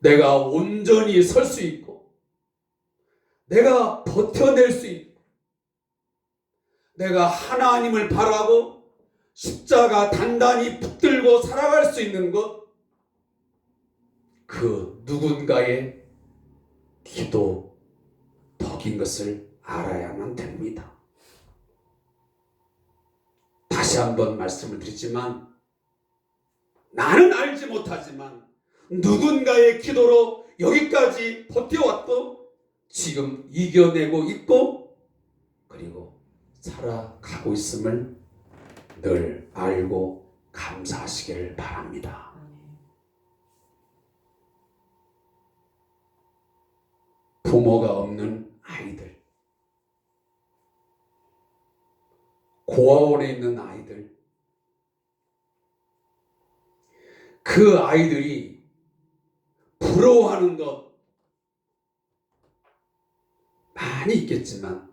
내가 온전히 설 수 있고, 내가 버텨낼 수 있고, 내가 하나님을 바라고 십자가 단단히 붙들고 살아갈 수 있는 것, 그 누군가의 기도 덕인 것을 알아야만 됩니다. 다시 한번 말씀을 드리지만, 나는 알지 못하지만 누군가의 기도로 여기까지 버텨왔고 지금 이겨내고 있고 그리고 살아가고 있음을 늘 알고 감사하시기를 바랍니다. 부모가 없는 아이들, 고아원에 있는 아이들, 그 아이들이 부러워하는 것 많이 있겠지만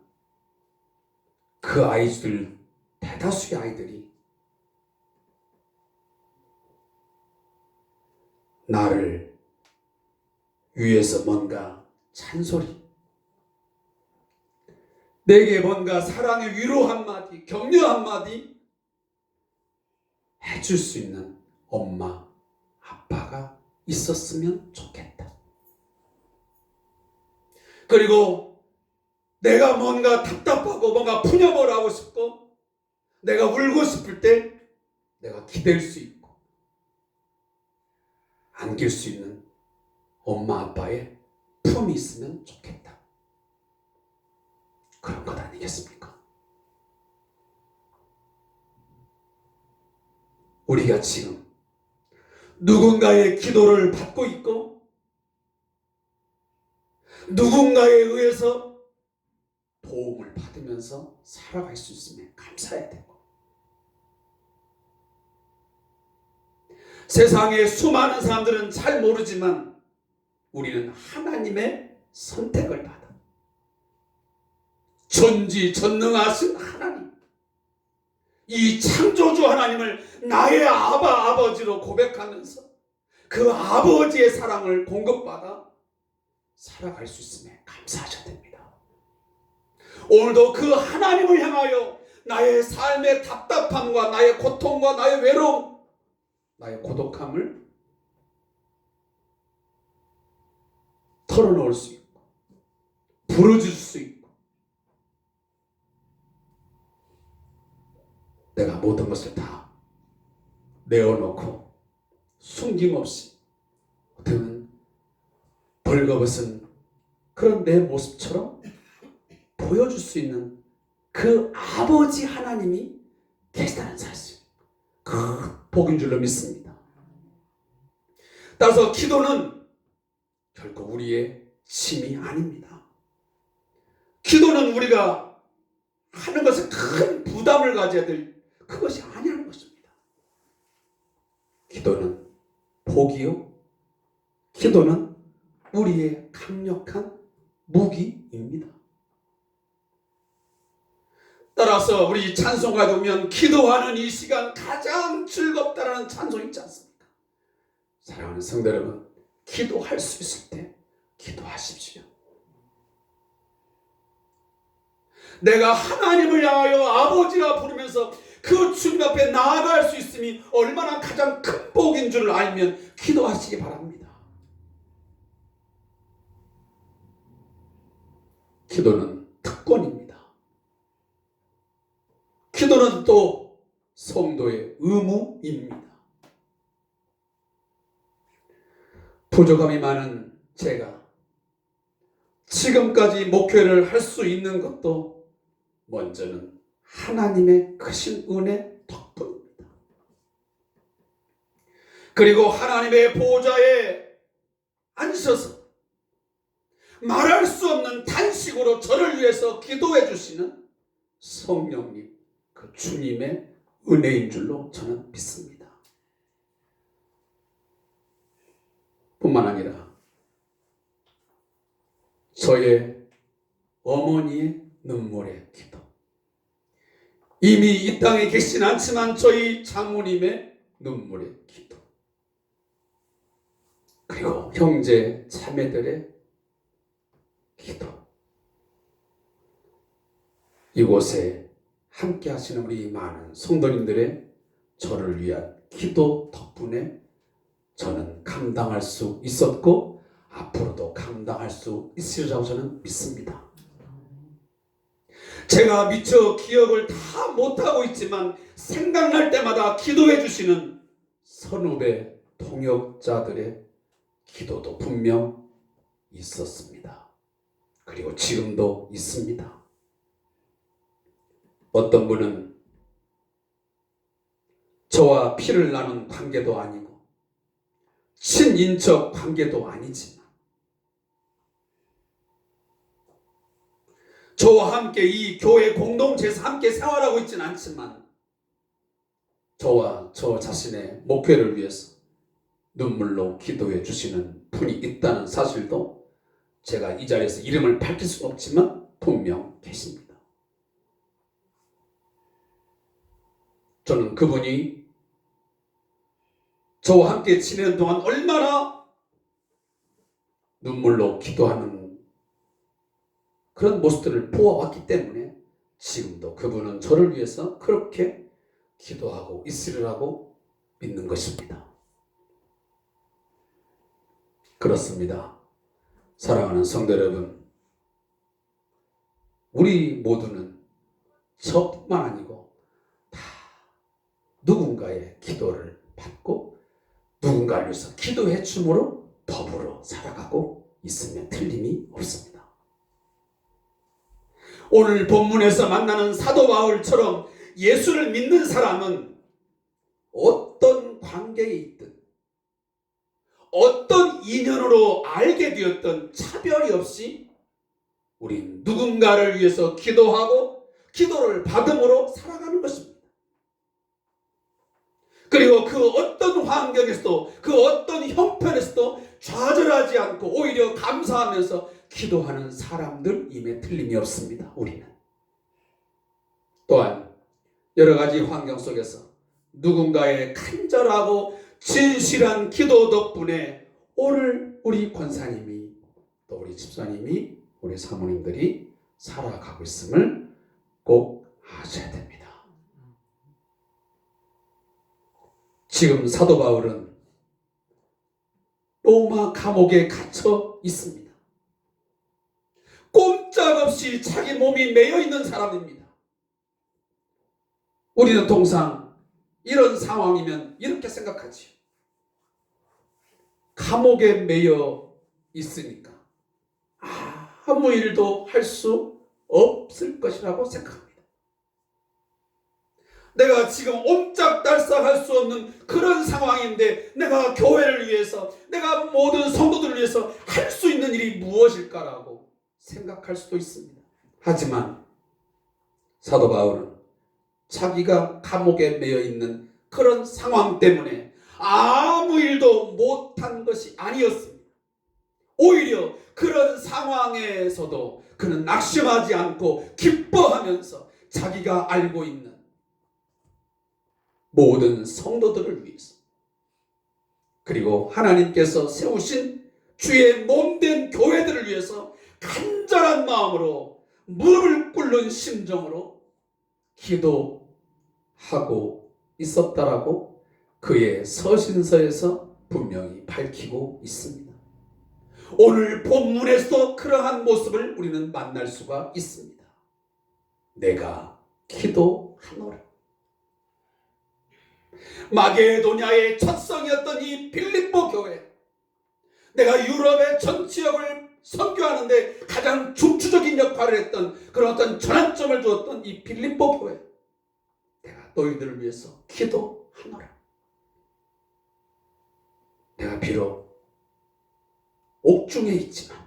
그 아이들, 대다수의 아이들이 나를 위해서 뭔가 찬소리, 내게 뭔가 사랑의 위로 한마디, 격려 한마디 해줄 수 있는 엄마, 아빠가 있었으면 좋겠다. 그리고 내가 뭔가 답답하고 뭔가 푸념을 하고 싶고 내가 울고 싶을 때 내가 기댈 수 있고 안길 수 있는 엄마 아빠의 품이 있으면 좋겠다. 그런 것 아니겠습니까? 우리가 지금 누군가의 기도를 받고 있고 누군가에 의해서 도움을 받으면서 살아갈 수 있음에 감사해야 되고, 세상의 수많은 사람들은 잘 모르지만 우리는 하나님의 선택을 받아 전지전능하신 하나님, 이 창조주 하나님을 나의 아버지로 고백하면서 그 아버지의 사랑을 공급받아 살아갈 수 있음에 감사하셔야 됩니다. 오늘도 그 하나님을 향하여 나의 삶의 답답함과 나의 고통과 나의 외로움, 나의 고독함을 털어놓을 수 있고 부르줄 수 있고 내가 모든 것을 다 내어놓고 숨김없이 어떻게 보면 벌거벗은 그런 내 모습처럼 보여줄 수 있는 그 아버지 하나님이 계시다는 사실, 그 복인 줄로 믿습니다. 따라서 기도는 결코 우리의 짐이 아닙니다. 기도는 우리가 하는 것에 큰 부담을 가져야 될 그것이 아니라는 것입니다. 기도는 복이요, 기도는 우리의 강력한 무기입니다. 따라서 우리 찬송가에 보면 기도하는 이 시간 가장 즐겁다라는 찬송 있지 않습니까? 사랑하는 성도 여러분, 기도할 수 있을 때 기도하십시오. 내가 하나님을 향하여 아버지라 부르면서 그 주님 앞에 나아갈 수 있음이 얼마나 가장 큰 복인 줄을 알면 기도하시기 바랍니다. 기도는 특권입니다. 기도는 또 성도의 의무입니다. 부족함이 많은 제가 지금까지 목회를 할 수 있는 것도 먼저는 하나님의 크신 은혜 덕분입니다. 그리고 하나님의 보좌에 앉으셔서 말할 수 없는 탄식으로 저를 위해서 기도해 주시는 성령님, 그 주님의 은혜인 줄로 저는 믿습니다. 뿐만 아니라 저의 어머니의 눈물의 기도, 이미 이 땅에 계시진 않지만 저희 장모님의 눈물의 기도, 그리고 형제 자매들의 기도, 이곳에 함께 하시는 우리 많은 성도님들의 저를 위한 기도 덕분에 저는 감당할 수 있었고 앞으로도 감당할 수 있으리라고 저는 믿습니다. 제가 미처 기억을 다 못하고 있지만 생각날 때마다 기도해 주시는 선후배 동역자들의 기도도 분명 있었습니다. 그리고 지금도 있습니다. 어떤 분은 저와 피를 나눈 관계도 아니고 친인척 관계도 아니지만 저와 함께 이 교회 공동체에서 함께 생활하고 있지는 않지만 저와 저 자신의 목회를 위해서 눈물로 기도해 주시는 분이 있다는 사실도 제가 이 자리에서 이름을 밝힐 수는 없지만 분명 계십니다. 저는 그분이 저와 함께 지내는 동안 얼마나 눈물로 기도하는 그런 모습들을 보아왔기 때문에 지금도 그분은 저를 위해서 그렇게 기도하고 있으리라고 믿는 것입니다. 그렇습니다. 사랑하는 성도 여러분, 우리 모두는 저뿐만 아니고 다 누군가의 기도를 받고 누군가를 위해서 기도해 줌으로 더불어 살아가고 있으면 틀림이 없습니다. 오늘 본문에서 만나는 사도 바울처럼 예수를 믿는 사람은 어떤 관계에 있든 어떤 인연으로 알게 되었던 차별이 없이 우린 누군가를 위해서 기도하고 기도를 받음으로 살아가는 것입니다. 그리고 그 어떤 환경에서도 그 어떤 형편에서도 좌절하지 않고 오히려 감사하면서 기도하는 사람들임에 틀림이 없습니다. 우리는 또한 여러 가지 환경 속에서 누군가의 간절하고 진실한 기도 덕분에 오늘 우리 권사님이 또 우리 집사님이 우리 사모님들이 살아가고 있음을 꼭 아셔야 됩니다. 지금 사도 바울은 로마 감옥에 갇혀 있습니다. 꼼짝없이 자기 몸이 매여 있는 사람입니다. 우리는 통상 이런 상황이면 이렇게 생각하지요. 감옥에 매여 있으니까 아무 일도 할 수 없을 것이라고 생각합니다. 내가 지금 옴짝달싹할 수 없는 그런 상황인데 내가 교회를 위해서 내가 모든 성도들을 위해서 할 수 있는 일이 무엇일까라고 생각할 수도 있습니다. 하지만 사도 바울은 자기가 감옥에 매여 있는 그런 상황 때문에 아무 일도 못한 것이 아니었습니다. 오히려 그런 상황에서도 그는 낙심하지 않고 기뻐하면서 자기가 알고 있는 모든 성도들을 위해서 그리고 하나님께서 세우신 주의 몸된 교회들을 위해서 간절한 마음으로 무릎을 꿇는 심정으로 기도하고 있었다라고 그의 서신서에서 분명히 밝히고 있습니다. 오늘 본문에서도 그러한 모습을 우리는 만날 수가 있습니다. 내가 기도하노라. 마게도냐의 첫 성이었던 이 빌립보 교회, 내가 유럽의 전 지역을 선교하는데 가장 중추적인 역할을 했던 그런 어떤 전환점을 주었던 이 빌립보 교회, 내가 너희들을 위해서 기도하노라. 내가 비록 옥중에 있지만,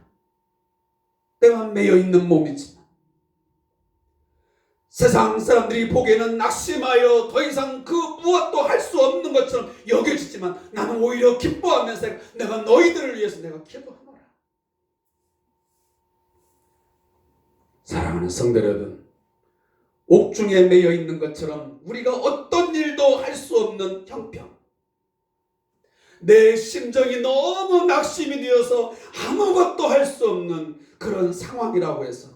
내가 매여 있는 몸이지만, 세상 사람들이 보기에는 낙심하여 더 이상 그 무엇도 할 수 없는 것처럼 여겨지지만 나는 오히려 기뻐하면서 내가 너희들을 위해서 내가 기도하노라. 사랑하는 성도 여러분, 옥중에 매여 있는 것처럼 우리가 어떤 일도 할 수 없는 형편, 내 심정이 너무 낙심이 되어서 아무것도 할 수 없는 그런 상황이라고 해서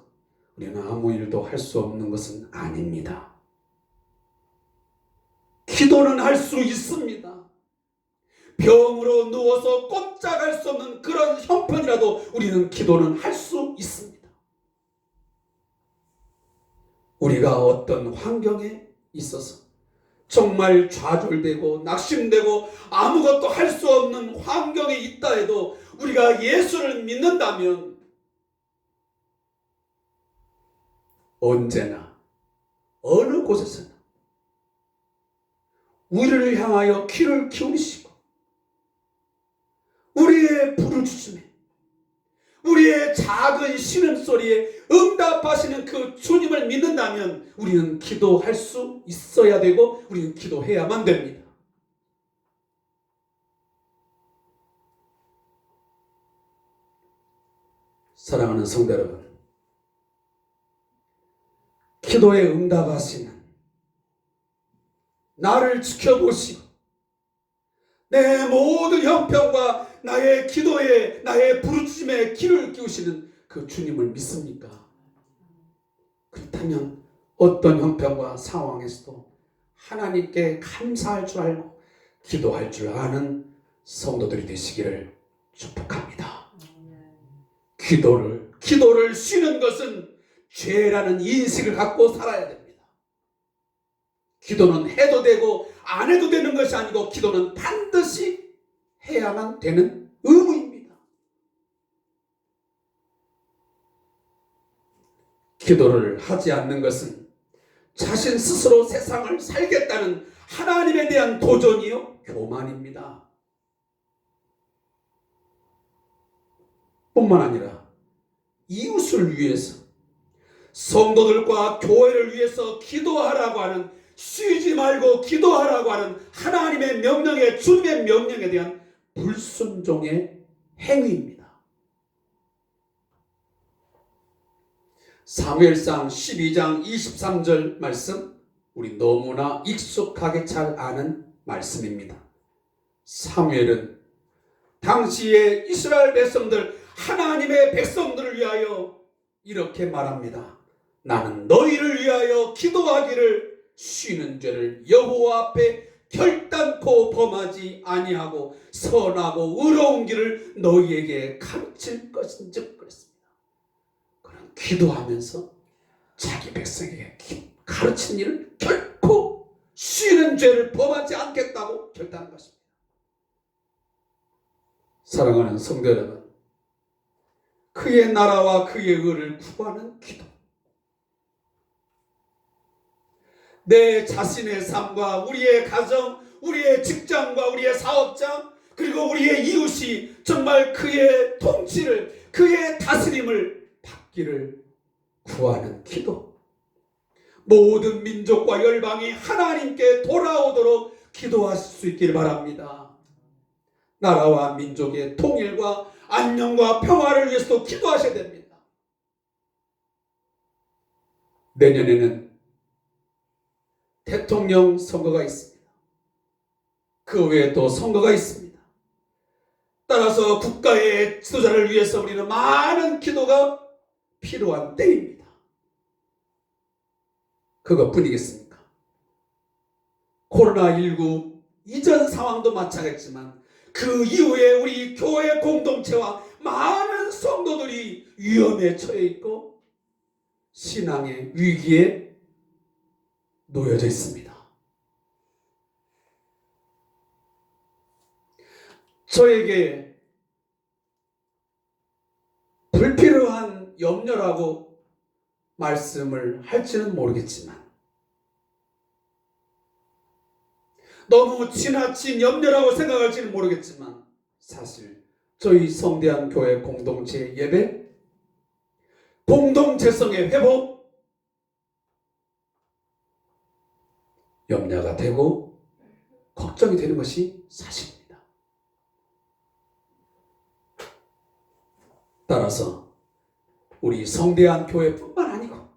우리는 아무 일도 할 수 없는 것은 아닙니다. 기도는 할 수 있습니다. 병으로 누워서 꼼짝할 수 없는 그런 형편이라도 우리는 기도는 할 수 있습니다. 우리가 어떤 환경에 있어서 정말 좌절되고 낙심되고 아무것도 할 수 없는 환경에 있다 해도 우리가 예수를 믿는다면 언제나 어느 곳에서나 우리를 향하여 귀를 기울이시고 우리의 부르짖음에 우리의 작은 신음소리에 응답하시는 그 주님을 믿는다면 우리는 기도할 수 있어야 되고 우리는 기도해야만 됩니다. 사랑하는 성도 여러분, 기도에 응답하시는 나를 지켜보시고 내 모든 형편과 나의 기도에 나의 부르짖음에 귀를 기우시는 그 주님을 믿습니까? 그렇다면 어떤 형편과 상황에서도 하나님께 감사할 줄 알고 기도할 줄 아는 성도들이 되시기를 축복합니다. 기도를 쉬는 것은 죄라는 인식을 갖고 살아야 됩니다. 기도는 해도 되고 안 해도 되는 것이 아니고 기도는 반드시 해야만 되는 의무입니다. 기도를 하지 않는 것은 자신 스스로 세상을 살겠다는 하나님에 대한 도전이요 교만입니다. 뿐만 아니라 이웃을 위해서 성도들과 교회를 위해서 기도하라고 하는 쉬지 말고 기도하라고 하는 하나님의 명령에 주님의 명령에 대한 불순종의 행위입니다. 사무엘상 12장 23절 말씀 우리 너무나 익숙하게 잘 아는 말씀입니다. 사무엘은 당시의 이스라엘 백성들 하나님의 백성들을 위하여 이렇게 말합니다. 나는 너희를 위하여 기도하기를 쉬는 죄를 여호와 앞에 결단코 범하지 아니하고 선하고 의로운 길을 너희에게 가르칠 것인즉 그랬습니다. 그는 기도하면서 자기 백성에게 가르친 일을 결코 쉬는 죄를 범하지 않겠다고 결단한 것입니다. 사랑하는 성도 여러분, 그의 나라와 그의 의를 구하는 기도, 내 자신의 삶과 우리의 가정, 우리의 직장과 우리의 사업장, 그리고 우리의 이웃이 정말 그의 통치를, 그의 다스림을 받기를 구하는 기도, 모든 민족과 열방이 하나님께 돌아오도록 기도하실 수 있길 바랍니다. 나라와 민족의 통일과 안녕과 평화를 위해서도 기도하셔야 됩니다. 내년에는 대통령 선거가 있습니다. 그 외에 또 선거가 있습니다. 따라서 국가의 지도자를 위해서 우리는 많은 기도가 필요한 때입니다. 그것뿐이겠습니까? 코로나19 이전 상황도 마찬가지지만 그 이후에 우리 교회 공동체와 많은 성도들이 위험에 처해 있고 신앙의 위기에 놓여져 있습니다. 저에게 불필요한 염려라고 말씀을 할지는 모르겠지만 너무 지나친 염려라고 생각할지는 모르겠지만 사실 저희 성대한 교회 공동체 예배, 공동체성의 회복, 염려가 되고 걱정이 되는 것이 사실입니다. 따라서 우리 성대한 교회뿐만 아니고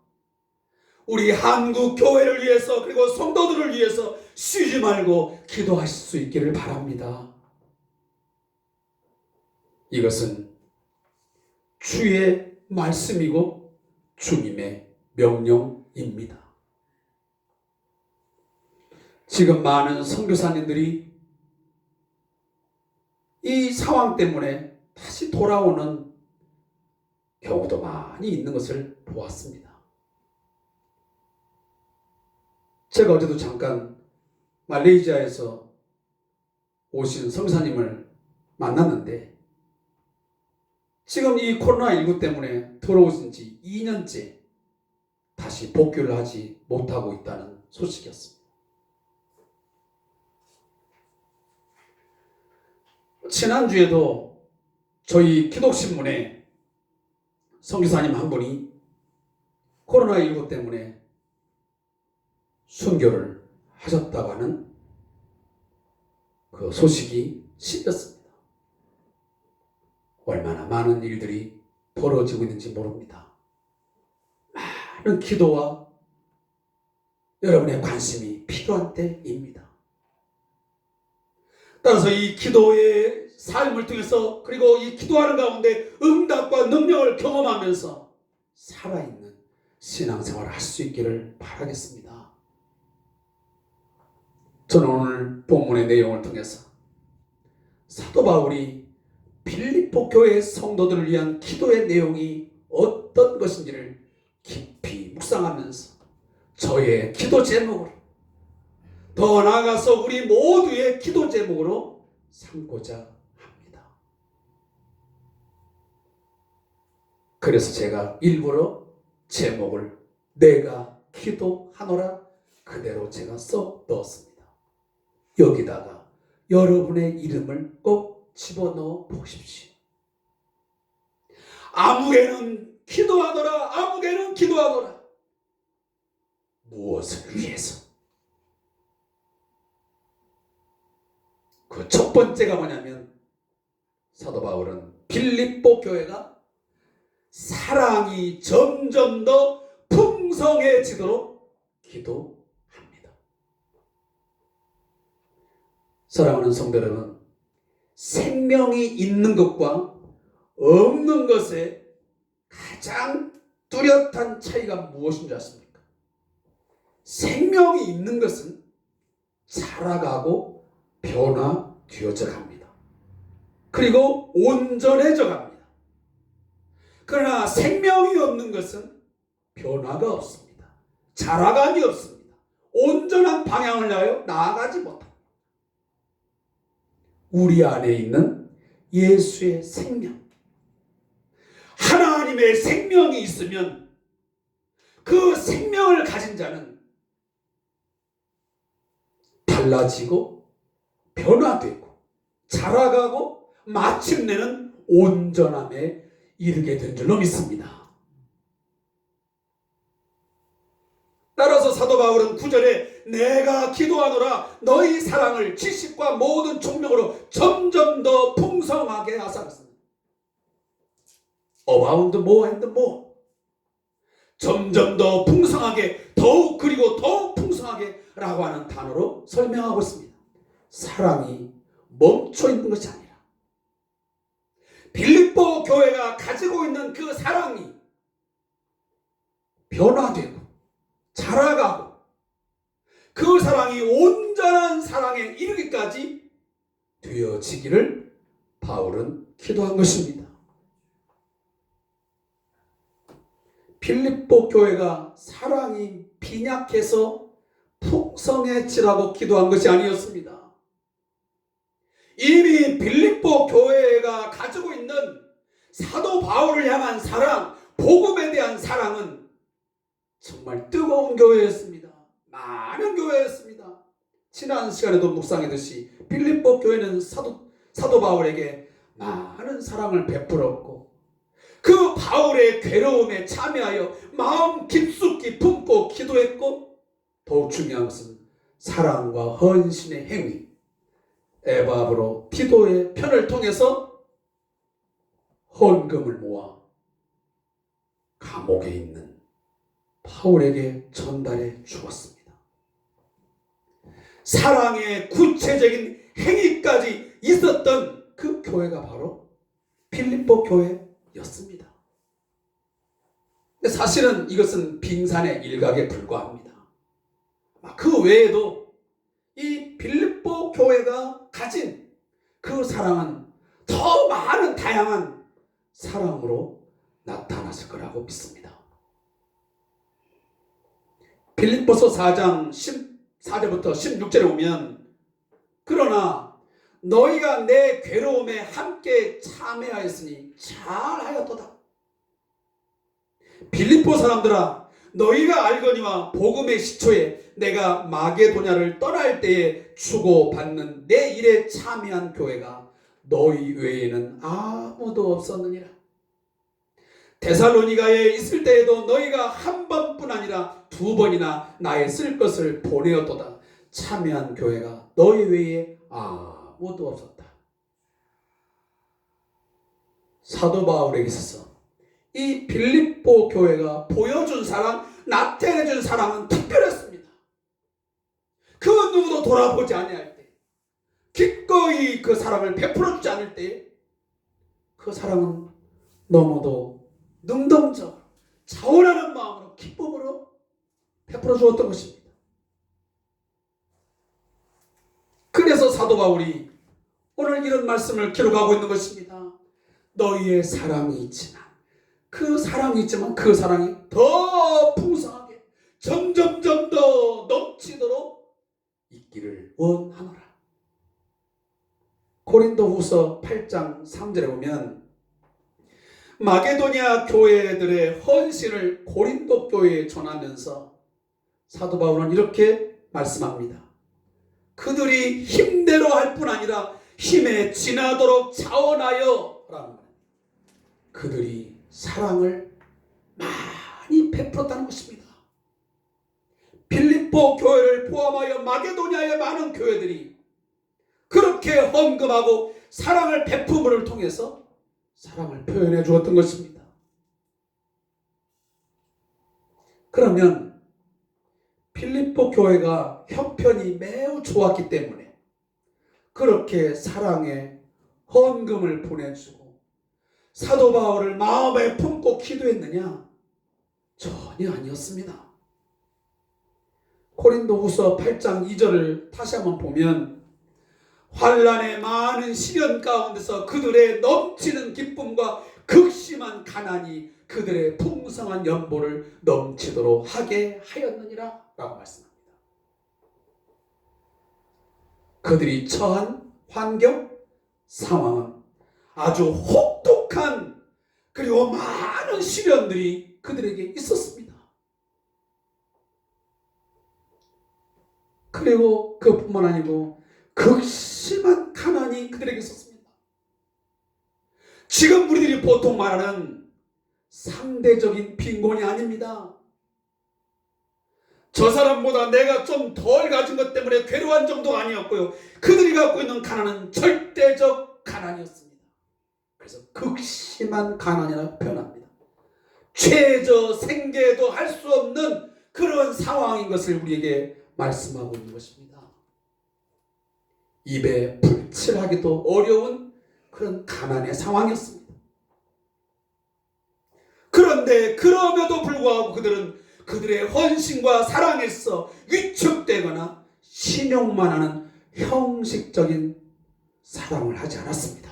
우리 한국 교회를 위해서 그리고 성도들을 위해서 쉬지 말고 기도하실 수 있기를 바랍니다. 이것은 주의 말씀이고 주님의 명령입니다. 지금 많은 선교사님들이 이 상황 때문에 다시 돌아오는 경우도 많이 있는 것을 보았습니다. 제가 어제도 잠깐 말레이시아에서 오신 선교사님을 만났는데 지금 이 코로나19 때문에 들어오신 지 2년째 다시 복귀를 하지 못하고 있다는 소식이었습니다. 지난주에도 저희 기독신문에 선교사님 한 분이 코로나19 때문에 순교를 하셨다고 하는 그 소식이 실렸습니다. 얼마나 많은 일들이 벌어지고 있는지 모릅니다. 많은 기도와 여러분의 관심이 필요한 때입니다. 따라서 이 기도의 삶을 통해서 그리고 이 기도하는 가운데 응답과 능력을 경험하면서 살아있는 신앙생활을 할 수 있기를 바라겠습니다. 저는 오늘 본문의 내용을 통해서 사도 바울이 빌립보 교회 성도들을 위한 기도의 내용이 어떤 것인지를 깊이 묵상하면서 저의 기도 제목으로 더 나아가서 우리 모두의 기도 제목으로 삼고자 합니다. 그래서 제가 일부러 제목을 내가 기도하노라 그대로 제가 써 넣었습니다. 여기다가 여러분의 이름을 꼭 집어넣어 보십시오. 아무개는 기도하노라, 아무개는 기도하노라. 무엇을 위해서? 그 첫 번째가 뭐냐면 사도 바울은 빌립보 교회가 사랑이 점점 더 풍성해지도록 기도합니다. 사랑하는 성도 여러분, 생명이 있는 것과 없는 것의 가장 뚜렷한 차이가 무엇인 줄 아십니까? 생명이 있는 것은 자라가고 변화되어져 갑니다. 그리고 온전해져 갑니다. 그러나 생명이 없는 것은 변화가 없습니다. 자라감이 없습니다. 온전한 방향을 향하여 나아가지 못합니다. 우리 안에 있는 예수의 생명, 하나님의 생명이 있으면 그 생명을 가진 자는 달라지고 변화되고 자라가고 마침내는 온전함에 이르게 된 줄로 믿습니다. 따라서 사도 바울은 9절에 내가 기도하노라 너희 사랑을 지식과 모든 총명으로 점점 더 풍성하게 하사였습니다. abound more and more. 점점 더 풍성하게, 더욱 그리고 더욱 풍성하게 라고 하는 단어로 설명하고 있습니다. 사랑이 멈춰 있는 것이 아니라 빌립보 교회가 가지고 있는 그 사랑이 변화되고 자라가고 그 사랑이 온전한 사랑에 이르기까지 되어지기를 바울은 기도한 것입니다. 빌립보 교회가 사랑이 빈약해서 풍성해지라고 기도한 것이 아니었습니다. 이미 빌립보 교회가 가지고 있는 사도 바울을 향한 사랑, 복음에 대한 사랑은 정말 뜨거운 교회였습니다. 많은 교회였습니다. 지난 시간에도 묵상했듯이 빌립보 교회는 사도 바울에게 많은 사랑을 베풀었고 그 바울의 괴로움에 참여하여 마음 깊숙이 품고 기도했고 더욱 중요한 것은 사랑과 헌신의 행위, 에바브로 디도의 편을 통해서 헌금을 모아 감옥에 있는 바울에게 전달해 주었습니다. 사랑의 구체적인 행위까지 있었던 그 교회가 바로 빌립보 교회였습니다. 근데 사실은 이것은 빙산의 일각에 불과합니다. 그 외에도 이 빌립보 교회가 가진 그 사랑은 더 많은 다양한 사랑으로 나타났을 거라고 믿습니다. 빌립보서 4장 14절부터 16절에 보면 그러나 너희가 내 괴로움에 함께 참여하였으니 잘하였도다. 빌립보 사람들아 너희가 알거니와 복음의 시초에 내가 마게도냐를 떠날 때에 주고받는 내 일에 참여한 교회가 너희 외에는 아무도 없었느니라. 데살로니가에 있을 때에도 너희가 한 번뿐 아니라 두 번이나 나의 쓸 것을 보내었도다. 참여한 교회가 너희 외에 아무도 없었다. 사도 바울에게 있어서 이 빌립보 교회가 보여준 사랑, 나타내준 사랑은 특별했습니다. 그 누구도 돌아보지 아니할 때, 기꺼이 그 사랑을 베풀어주지 않을 때 그 사랑은 너무도 능동적으로 자원하는 마음으로 기쁨으로 베풀어 주었던 것입니다. 그래서 사도 바울이 오늘 이런 말씀을 기록하고 있는 것입니다. 너희의 사랑이 있지만 그 사랑이 더 풍성하게 점점점 더 넘치도록 있기를 원하노라. 고린도후서 8장 3절에 보면 마게도냐 교회들의 헌신을 고린도 교회에 전하면서 사도 바울은 이렇게 말씀합니다. 그들이 힘대로 할 뿐 아니라 힘에 지나도록 자원하여 라는 말. 그들이 사랑을 많이 베풀었다는 것입니다. 빌립보 교회를 포함하여 마게도냐의 많은 교회들이 그렇게 헌금하고 사랑을 베품을 통해서 사랑을 표현해 주었던 것입니다. 그러면 빌립보 교회가 형편이 매우 좋았기 때문에 그렇게 사랑의 헌금을 보내주고 사도 바울을 마음에 품고 기도했느냐? 전혀 아니었습니다. 고린도후서 8장 2절을 다시 한번 보면 환난의 많은 시련 가운데서 그들의 넘치는 기쁨과 극심한 가난이 그들의 풍성한 연보를 넘치도록 하게 하였느니라 라고 말씀합니다. 그들이 처한 환경, 상황은 아주 혹독한 그리고 많은 시련들이 그들에게 있었습니다. 그리고 그뿐만 아니고 극심한 가난이 그들에게 있었습니다. 지금 우리들이 보통 말하는 상대적인 빈곤이 아닙니다. 저 사람보다 내가 좀 덜 가진 것 때문에 괴로운 정도가 아니었고요. 그들이 갖고 있는 가난은 절대적 가난이었습니다. 그래서 극심한 가난이라고 표현합니다. 최저 생계도 할 수 없는 그런 상황인 것을 우리에게 말씀하고 있는 것입니다. 입에 불칠하기도 어려운 그런 가난의 상황이었습니다. 그런데 그럼에도 불구하고 그들은 그들의 헌신과 사랑에서 위축되거나 신용만 하는 형식적인 사랑을 하지 않았습니다.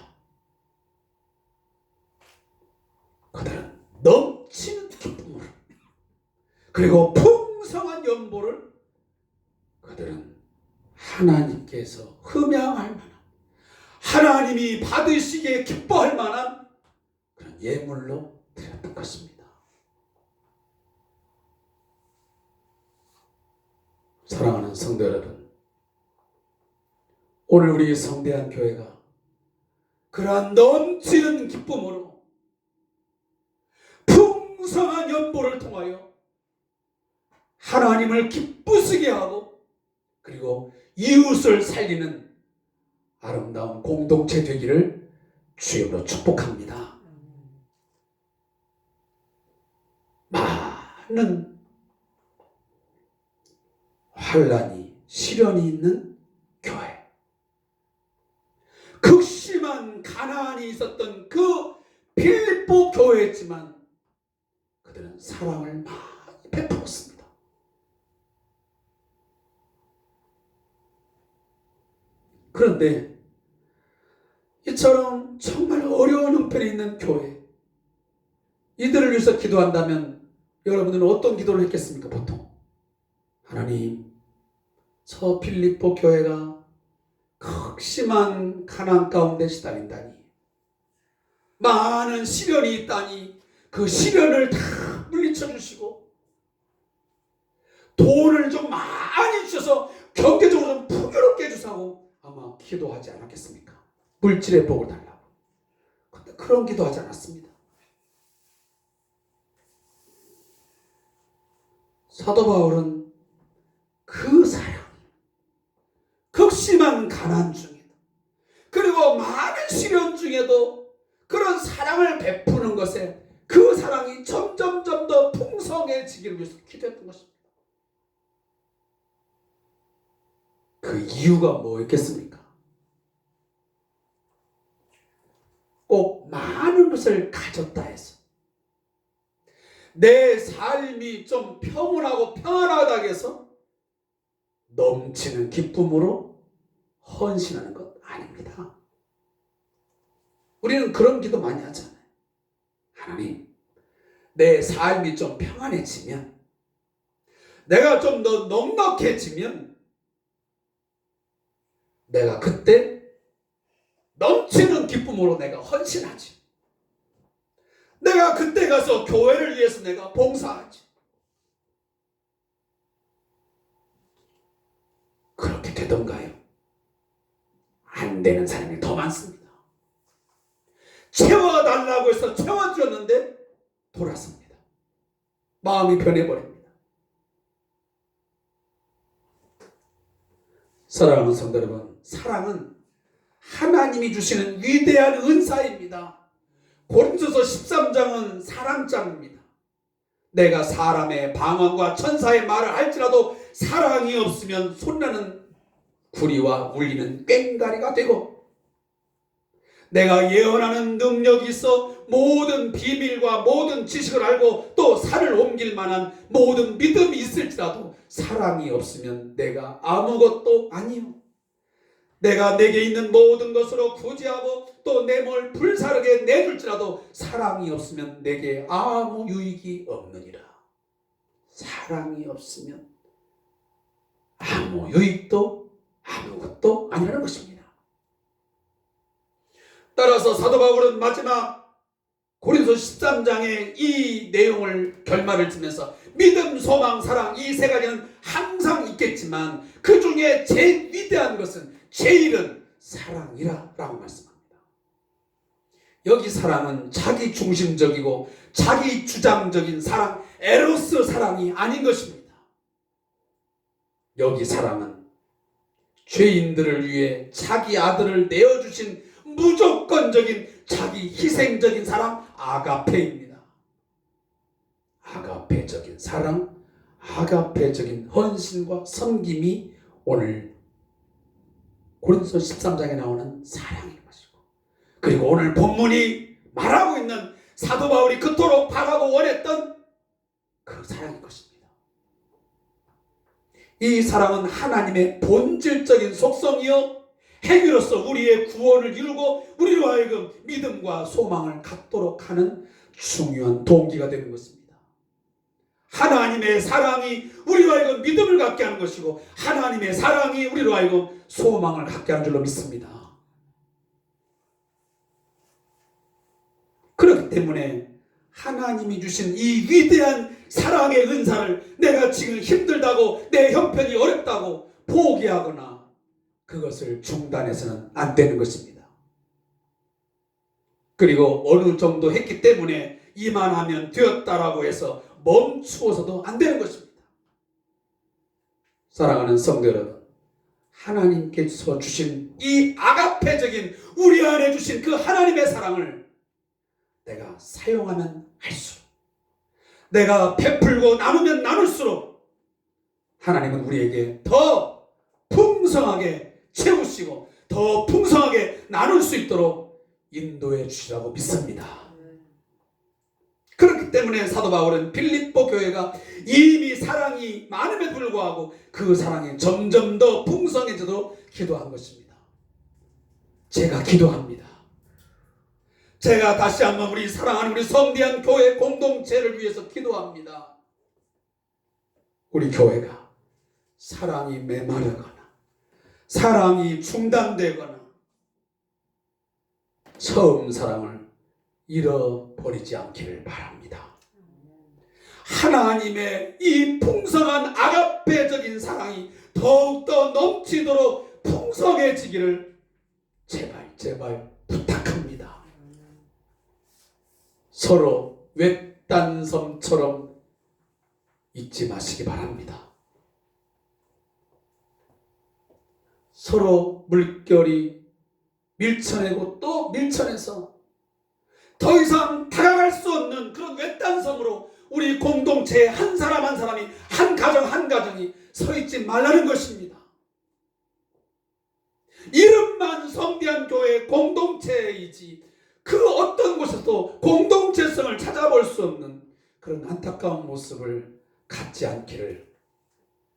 그들은 넘치는 기쁨으로 그리고 풍성한 연보를 그들은 하나님께서 흠양할 만한 하나님이 받으시기에 기뻐할 만한 그런 예물로 드렸던 것입니다. 사랑하는 성도 여러분, 오늘 우리 성대한 교회가 그러한 넘치는 기쁨으로 풍성한 연보를 통하여 하나님을 기쁘시게 하고 그리고 이웃을 살리는 아름다운 공동체 되기를 주님으로 축복합니다. 많은 환난이 시련이 있는 교회, 극심한 가난이 있었던 그 어려워했지만 그들은 사랑을 많이 베풀었습니다. 그런데 이처럼 정말 어려운 형편에 있는 교회, 이들을 위해서 기도한다면 여러분들은 어떤 기도를 했겠습니까? 보통 하나님, 저 빌립보 교회가 극심한 가난 가운데 시달린다니, 많은 시련이 있다니 그 시련을 다 물리쳐 주시고 돈을 좀 많이 주셔서 경제적으로 좀 풍요롭게 해주사고 아마 기도하지 않았겠습니까? 물질의 복을 달라고. 근데 그런 기도하지 않았습니다. 사도 바울은 그 사랑, 극심한 가난 중에도, 그리고 많은 시련 중에도 그런 사랑을 베푸는 것에 그 사랑이 점점점 더 풍성해지기를 위해서 기도했던 것입니다. 그 이유가 뭐였겠습니까? 꼭 많은 것을 가졌다 해서 내 삶이 좀 평온하고 평안하다 해서 넘치는 기쁨으로 헌신하는 것 아닙니다. 우리는 그런 기도 많이 하잖아요. 하나님, 내 삶이 좀 평안해지면, 내가 좀 더 넉넉해지면 내가 그때 넘치는 기쁨으로 내가 헌신하지. 내가 그때 가서 교회를 위해서 내가 봉사하지. 그렇게 되던가요? 안 되는 사람이 더 많습니다. 채워달라고 해서 채워주었는데 돌아섭니다. 마음이 변해버립니다. 사랑하는 성도 여러분, 사랑은 하나님이 주시는 위대한 은사입니다. 고린도서 13장은 사랑장입니다. 내가 사람의 방언과 천사의 말을 할지라도 사랑이 없으면 소리나는 구리와 울리는 꽹가리가 되고, 내가 예언하는 능력이 있어 모든 비밀과 모든 지식을 알고 또 산을 옮길 만한 모든 믿음이 있을지라도 사랑이 없으면 내가 아무것도 아니요. 내가 내게 있는 모든 것으로 구제하고 또 내 몸을 불사르게 내줄지라도 사랑이 없으면 내게 아무 유익이 없느니라. 사랑이 없으면 아무 유익도 아무것도 아니라는 것입니다. 따라서 사도 바울은 마지막 고린도서 13장의 이 내용을 결말을 지면서 믿음, 소망, 사랑, 이 세 가지는 항상 있겠지만 그 중에 제일 위대한 것은, 제일은 사랑이라 라고 말씀합니다. 여기 사랑은 자기 중심적이고 자기 주장적인 사랑, 에로스 사랑이 아닌 것입니다. 여기 사랑은 죄인들을 위해 자기 아들을 내어주신 무조건적인 자기 희생적인 사랑, 아가페입니다. 아가페적인 사랑, 아가페적인 헌신과 섬김이 오늘 고린도서 13장에 나오는 사랑인 것이고, 그리고 오늘 본문이 말하고 있는 사도 바울이 그토록 바라고 원했던 그 사랑인 것입니다. 이 사랑은 하나님의 본질적인 속성이요 행위로서 우리의 구원을 이루고 우리로 하여금 믿음과 소망을 갖도록 하는 중요한 동기가 되는 것입니다. 하나님의 사랑이 우리로 하여금 믿음을 갖게 하는 것이고 하나님의 사랑이 우리로 하여금 소망을 갖게 하는 줄로 믿습니다. 그렇기 때문에 하나님이 주신 이 위대한 사랑의 은사를 내가 지금 힘들다고, 내 형편이 어렵다고 포기하거나 그것을 중단해서는 안 되는 것입니다. 그리고 어느 정도 했기 때문에 이만하면 되었다라고 해서 멈추어서도 안 되는 것입니다. 사랑하는 성도 여러분, 하나님께서 주신 이 아가페적인 우리 안에 주신 그 하나님의 사랑을 내가 사용하면 할수록, 내가 베풀고 나누면 나눌수록 하나님은 우리에게 더 풍성하게 채우시고 더 풍성하게 나눌 수 있도록 인도해 주시라고 믿습니다. 때문에 사도 바울은 빌립보 교회가 이미 사랑이 많음에 불구하고 그 사랑이 점점 더 풍성해져도 기도한 것입니다. 제가 기도합니다. 제가 다시 한번 우리 사랑하는 우리 성대한 교회 공동체를 위해서 기도합니다. 우리 교회가 사랑이 메마르거나 사랑이 중단되거나 처음 사랑을 잃어버리지 않기를 바랍니다. 하나님의 이 풍성한 아가페적인 사랑이 더욱더 넘치도록 풍성해지기를 제발 부탁합니다. 서로 외딴섬처럼 잊지 마시기 바랍니다. 서로 물결이 밀쳐내고 또 밀쳐내서 더 이상 다가갈 수 없는 그런 외딴섬으로 우리 공동체의 한 사람 한 사람이 한 가정 한 가정이 서 있지 말라는 것입니다. 이름만 성대한 교회 공동체이지 그 어떤 곳에서도 공동체성을 찾아볼 수 없는 그런 안타까운 모습을 갖지 않기를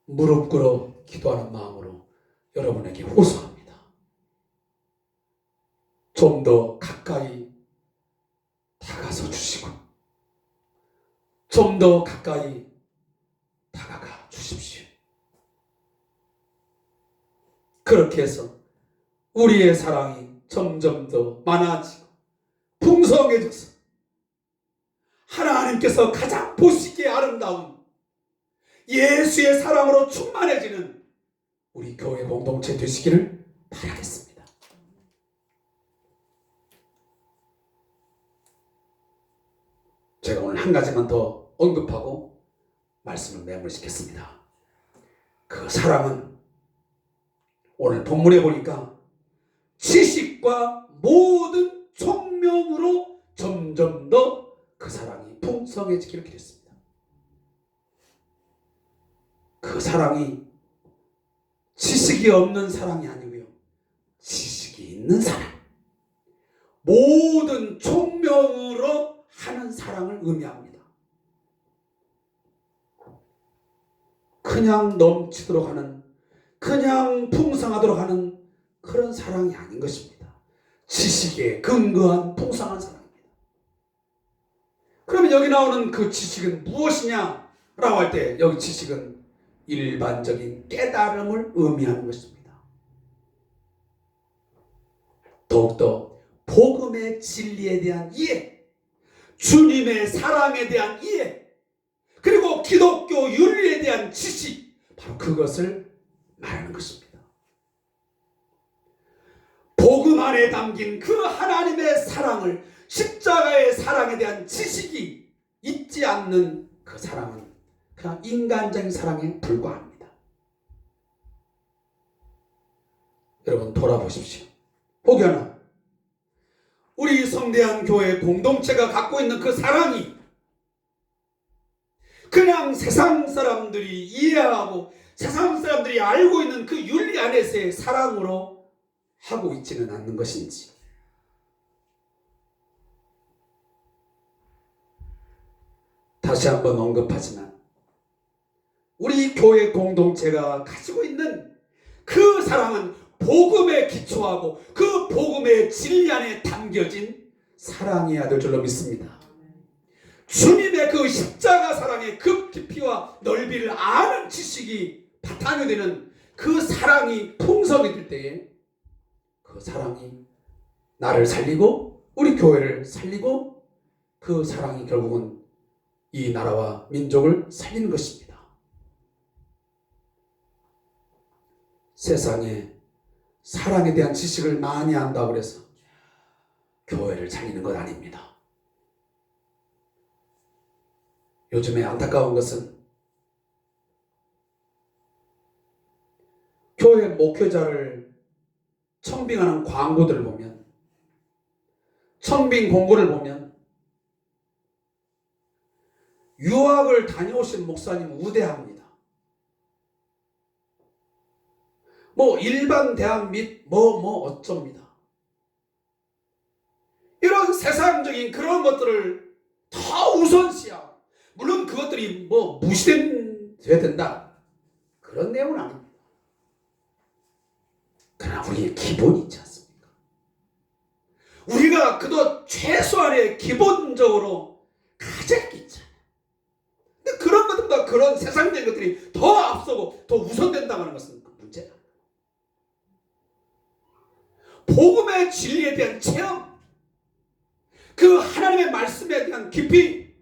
무릎 꿇어 기도하는 마음으로 여러분에게 호소합니다. 좀 더 가까이 다가서 주시고 좀 더 가까이 다가가 주십시오. 그렇게 해서 우리의 사랑이 점점 더 많아지고 풍성해져서 하나님께서 가장 보시기에 아름다운 예수의 사랑으로 충만해지는 우리 교회 공동체 되시기를 바라겠습니다. 제가 오늘 한 가지만 더 언급하고 말씀을 매몰시켰습니다. 그 사랑은 오늘 본문에 보니까 지식과 모든 총명으로 점점 더 그 사랑이 풍성해지기를 기도했습니다. 그 사랑이 지식이 없는 사랑이 아니고요. 지식이 있는 사랑. 모든 총명으로 하는 사랑을 의미합니다. 그냥 넘치도록 하는, 그냥 풍성하도록 하는 그런 사랑이 아닌 것입니다. 지식에 근거한 풍성한 사랑입니다. 그러면 여기 나오는 그 지식은 무엇이냐? 라고 할 때 여기 지식은 일반적인 깨달음을 의미하는 것입니다. 더욱더 복음의 진리에 대한 이해, 주님의 사랑에 대한 이해, 그리고 기독교 윤리에 대한 지식, 바로 그것을 말하는 것입니다. 복음 안에 담긴 그 하나님의 사랑을, 십자가의 사랑에 대한 지식이 있지 않는 그 사랑은 그냥 인간적인 사랑에 불과합니다. 여러분 돌아보십시오. 혹여나 우리 성대한 교회 공동체가 갖고 있는 그 사랑이 그냥 세상 사람들이 이해하고 세상 사람들이 알고 있는 그 윤리 안에서의 사랑으로 하고 있지는 않는 것인지, 다시 한번 언급하지만 우리 교회 공동체가 가지고 있는 그 사랑은 복음에 기초하고 그 복음의 진리 안에 담겨진 사랑이어야 될 줄로 믿습니다. 주님의 그 십자가 사랑의 그 깊이와 넓이를 아는 지식이 바탕이 되는 그 사랑이 풍성해질 때에 그 사랑이 나를 살리고 우리 교회를 살리고 그 사랑이 결국은 이 나라와 민족을 살리는 것입니다. 세상에 사랑에 대한 지식을 많이 안다고 해서 교회를 살리는 것 아닙니다. 요즘에 안타까운 것은 교회 목회자를 청빙하는 광고들을 보면, 청빙 공고를 보면 유학을 다녀오신 목사님 우대합니다. 일반 대학 및 어쩝니다. 이런 세상적인 그런 것들을 더 우선시야. 물론 그것들이 뭐 무시돼야 된다, 그런 내용은 아닙니다. 그러나 우리의 기본이 있지 않습니까? 우리가 그도 최소한의 기본적으로 가질 게 있잖아요. 근데 그런 것들보다 그런 세상적인 것들이 더 앞서고 더 우선된다는 것은 그 문제다. 복음의 진리에 대한 체험, 그 하나님의 말씀에 대한 깊이,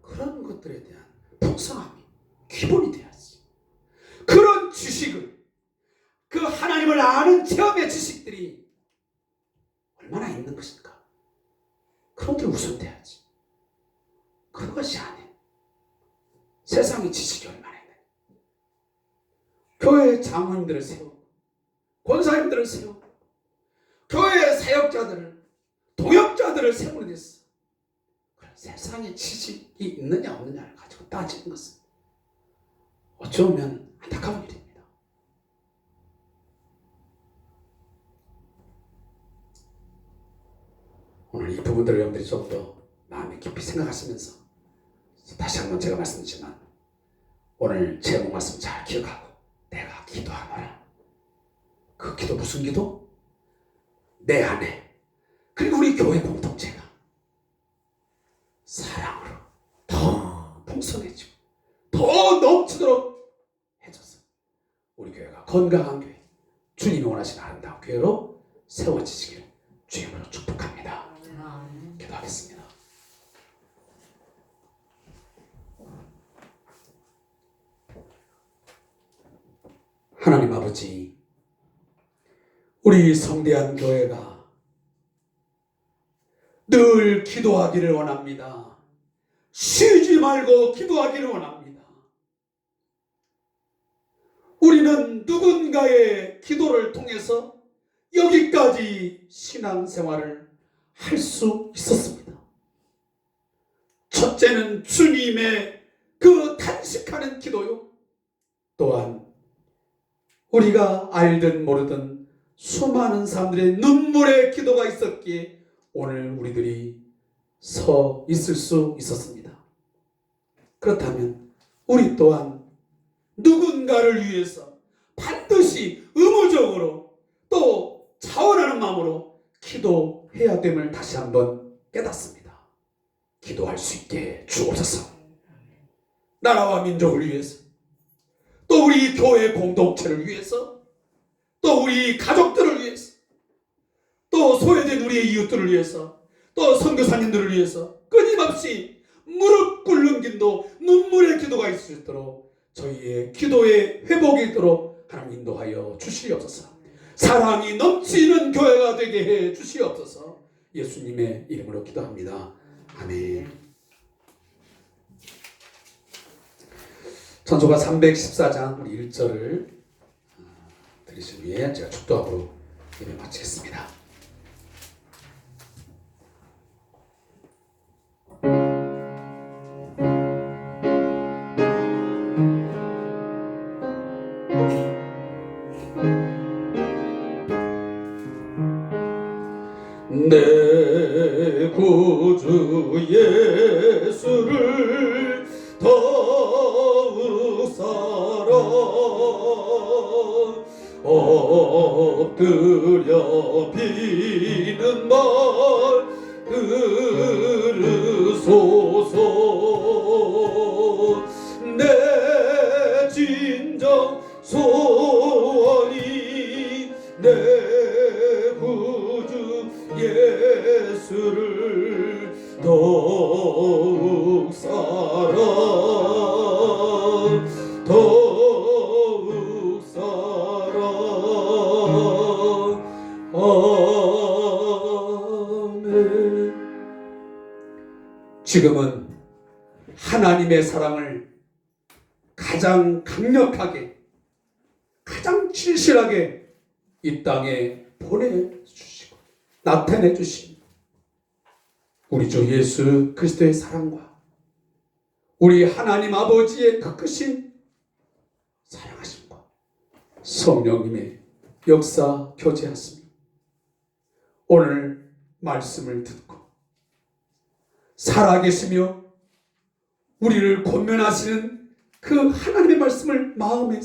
그런 것들에 대한 풍성함이 기본이 돼야지. 그런 지식을, 그 하나님을 아는 체험의 지식들이 얼마나 있는 것인가, 그런 게 우선돼야지. 그것이 아닌 세상의 지식이 얼마나 있는, 교회 장로님들을 세우고 권사님들을 세우고 교회 사역자들을, 동역자들을 세우는 데서 세상의 지식이 있느냐 없느냐를 가지고 따지는 것은 어쩌면 안타까운 일입니다. 오늘 이 부분들을 여러분들이 좀 더 마음에 깊이 생각하시면서, 다시 한번 제가 말씀드리지만 오늘 제목 말씀 잘 기억하고 내가 기도하노라. 그 기도 무슨 기도? 내 안에, 그리고 우리 교회 공동체가 사랑으로 더 풍성해지고 더 넘치도록 해줘서 우리 교회가 건강한 교회, 주님이 원하시는 아름다운 교회로 세워지시기를 주님으로 축복합니다. 기도하겠습니다. 하나님 아버지, 우리 성대한 교회가 늘 기도하기를 원합니다. 쉬지 말고 기도하기를 원합니다. 우리는 누군가의 기도를 통해서 여기까지 신앙생활을 할 수 있었습니다. 첫째는 주님의 그 탄식하는 기도요, 또한 우리가 알든 모르든 수많은 사람들의 눈물의 기도가 있었기에 오늘 우리들이 서 있을 수 있었습니다. 그렇다면 우리 또한 누군가를 위해서 반드시 의무적으로 또 자원하는 마음으로 기도해야 됨을 다시 한번 깨닫습니다. 기도할 수 있게 주옵소서. 나라와 민족을 위해서, 또 우리 교회 공동체를 위해서, 또 우리 가족들을 위해서, 또 소외된 우리의 이웃들을 위해서, 또 선교사님들을 위해서 끊임없이 무릎 꿇는 기도, 눈물의 기도가 있을 수 있도록 저희의 기도의 회복이 있도록 하나님 인도하여 주시옵소서. 사랑이 넘치는 교회가 되게 해 주시옵소서. 예수님의 이름으로 기도합니다. 아멘. 전소가 314장 우리 1절을 들으신 후에 제가 축도하고 예배 마치겠습니다. 내 구주 예수를 더욱 사랑 엎드려 비는 말 들으소서. 내 진정 소원이 내 구주 예수를 더욱 사랑 더욱 사랑. 아멘. 지금은 하나님의 사랑을 가장 강력하게, 가장 진실하게 이 땅에 보내주시고 나타내 주신 우리 주 예수 그리스도의 사랑과 우리 하나님 아버지의 그 크신 사랑하심과 성령님의 역사 교제하심이 오늘 말씀을 듣고 살아계시며 우리를 권면하시는 그 하나님의 말씀을 마음에